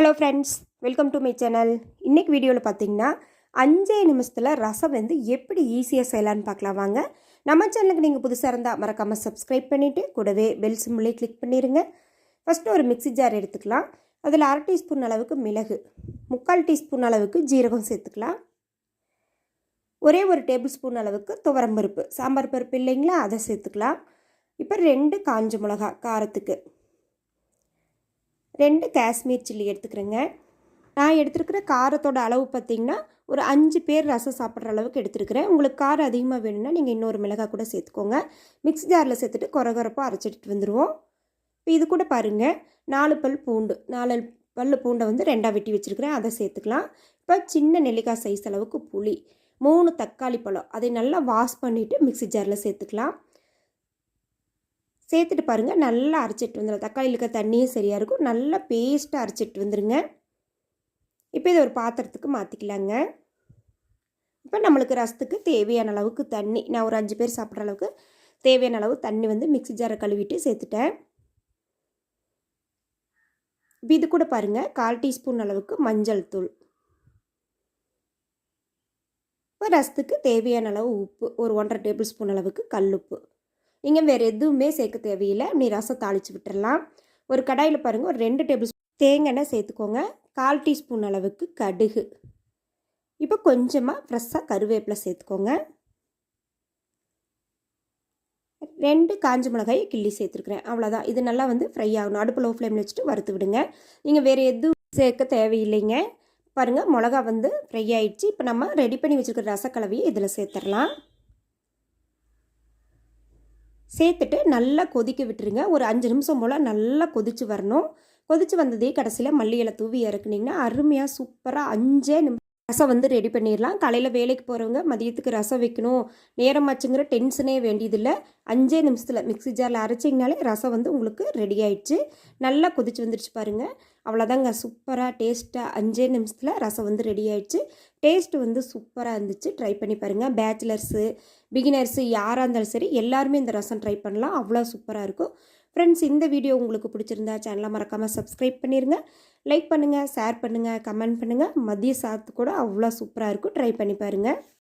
Hello friends, welcome to my channel. இன்றைக்கி வீடியோவில் பார்த்தீங்கன்னா 5 நிமிஷத்தில் ரசம் வந்து எப்படி ஈஸியாக செய்யலான்னு பார்க்கலாம் வாங்க. நம்ம சேனலுக்கு நீங்கள் புதுசாக இருந்தால் மறக்காமல் சப்ஸ்கிரைப் பண்ணிவிட்டு கூடவே பெல் சிம்பிளை கிளிக் பண்ணிடுங்க. ஃபஸ்ட்டு ஒரு மிக்ஸி ஜார் எடுத்துக்கலாம். அதில் 1/2 டீஸ்பூன் அளவுக்கு மிளகு, 3/4 டீஸ்பூன் அளவுக்கு ஜீரகம் சேர்த்துக்கலாம். ஒரே ஒரு டேபிள் ஸ்பூன் அளவுக்கு துவரம்பருப்பு, சாம்பார் பருப்பு இல்லைங்களா, அதை சேர்த்துக்கலாம். இப்போ 2 காஞ்ச மிளகா காரத்துக்கு, 2 காஷ்மீர் சில்லி எடுத்துக்கிறேங்க. நான் எடுத்துருக்கிற காரத்தோட அளவு பார்த்திங்கன்னா ஒரு 5 பேர் ரசம் சாப்பிட்ற அளவுக்கு எடுத்துருக்கிறேன். உங்களுக்கு காரம் அதிகமாக வேணும்னா நீங்கள் இன்னொரு மிளகாய் கூட சேர்த்துக்கோங்க. மிக்ஸி ஜாரில் சேர்த்துட்டு கொரகொரப்பாக அரைச்சிட்டு வந்துடுவோம். இப்போ இது கூட பாருங்கள், 4 பல் பூண்டு, 4 பல் பூண்டை வந்து 2ஆக வெட்டி வச்சுருக்கிறேன், அதை சேர்த்துக்கலாம். இப்போ சின்ன நெல்லிக்காய் சைஸ் அளவுக்கு புளி, 3 தக்காளி பழம், அதை நல்லா வாஷ் பண்ணிவிட்டு மிக்ஸி ஜாரில் சேர்த்துக்கலாம். சேர்த்துட்டு பாருங்கள், நல்லா அரைச்சிட்டு வந்துடும். தக்காளியில் இருக்க தண்ணியும் சரியாக இருக்கும். நல்லா பேஸ்ட்டாக அரைச்சிட்டு வந்துடுங்க. இப்போ இதை ஒரு பாத்திரத்துக்கு மாற்றிக்கலாங்க. இப்போ நம்மளுக்கு ரசத்துக்கு தேவையான அளவுக்கு தண்ணி, நான் ஒரு 5 பேர் சாப்பிட்ற அளவுக்கு தேவையான அளவு தண்ணி வந்து மிக்ஸி ஜாரை கழுவிட்டு சேர்த்துட்டேன். இப்போ இது கூட பாருங்கள், 1/4 டீஸ்பூன் அளவுக்கு மஞ்சள் தூள், இப்போ ரசத்துக்கு தேவையான அளவு உப்பு, ஒரு 1/2 டேபிள் ஸ்பூன் அளவுக்கு கல்லுப்பு. நீங்கள் வேறு எதுவுமே சேர்க்க தேவையில்லை, நீ ரசம் தாளித்து விட்டுறலாம். ஒரு கடாயில் பாருங்கள், ஒரு 2 டேபிள் ஸ்பூன் தேங்காய் எண்ணெய் சேர்த்துக்கோங்க. 1/4 டீஸ்பூன் அளவுக்கு கடுகு, இப்போ கொஞ்சமாக ஃப்ரெஷ்ஷாக கருவேப்பிலை சேர்த்துக்கோங்க. 2 காஞ்ச மிளகாயை கிள்ளி சேர்த்துருக்குறேன், அவ்வளோதான். இது நல்லா வந்து ஃப்ரை ஆகணும். அடுப்பு லோ ஃப்ளேமில் வச்சுட்டு வறுத்து விடுங்க. நீங்கள் வேறு எதுவும் சேர்க்க தேவையில்லைங்க. பாருங்கள், மிளகா வந்து ஃப்ரை ஆகிடுச்சு. இப்போ நம்ம ரெடி பண்ணி வச்சுருக்கிற ரசக்கலவையை இதில் சேர்த்துடலாம். சேர்த்துட்டு நல்லா கொதிக்க விட்டுருங்க. ஒரு 5 நிமிஷம் போல் நல்லா கொதித்து வரணும். கொதித்து வந்ததே கடைசியில் மல்லி இலை தூவி இறக்குனிங்கன்னா அருமையாக சூப்பராக 5 நிமிஷம் ரசம் வந்து ரெடி பண்ணிடலாம். காலையில் வேலைக்கு போகிறவங்க மதியத்துக்கு ரசம் வைக்கணும், நேரமாச்சுங்கிற டென்ஷனே வேண்டியதில்லை. 5 நிமிஷத்தில் மிக்ஸி ஜாரில் அரைச்சிங்கனாலே ரசம் வந்து உங்களுக்கு ரெடி ஆகிடுச்சு. நல்லா கொதிச்சு வந்துடுச்சு பாருங்கள், அவ்வளோதாங்க. சூப்பராக டேஸ்ட்டாக 5 நிமிஷத்தில் ரசம் வந்து ரெடி ஆகிடுச்சு. டேஸ்ட்டு வந்து சூப்பராக இருந்துச்சு. ட்ரை பண்ணி பாருங்கள். பேச்சுலர்ஸு, பிகினர்ஸு யாராக இருந்தாலும் சரி எல்லாருமே இந்த ரசம் ட்ரை பண்ணலாம். அவ்வளோ சூப்பராக இருக்கும். ஃப்ரெண்ட்ஸ், இந்த வீடியோ உங்களுக்கு பிடிச்சிருந்தா சேனலை மறக்காமல் சப்ஸ்கிரைப் பண்ணிடுங்க. லைக் பண்ணுங்கள், ஷேர் பண்ணுங்கள், கமெண்ட் பண்ணுங்கள். மதிய சாதத்து கூட அவ்வளோ சூப்பராக இருக்கும். ட்ரை பண்ணி பாருங்கள்.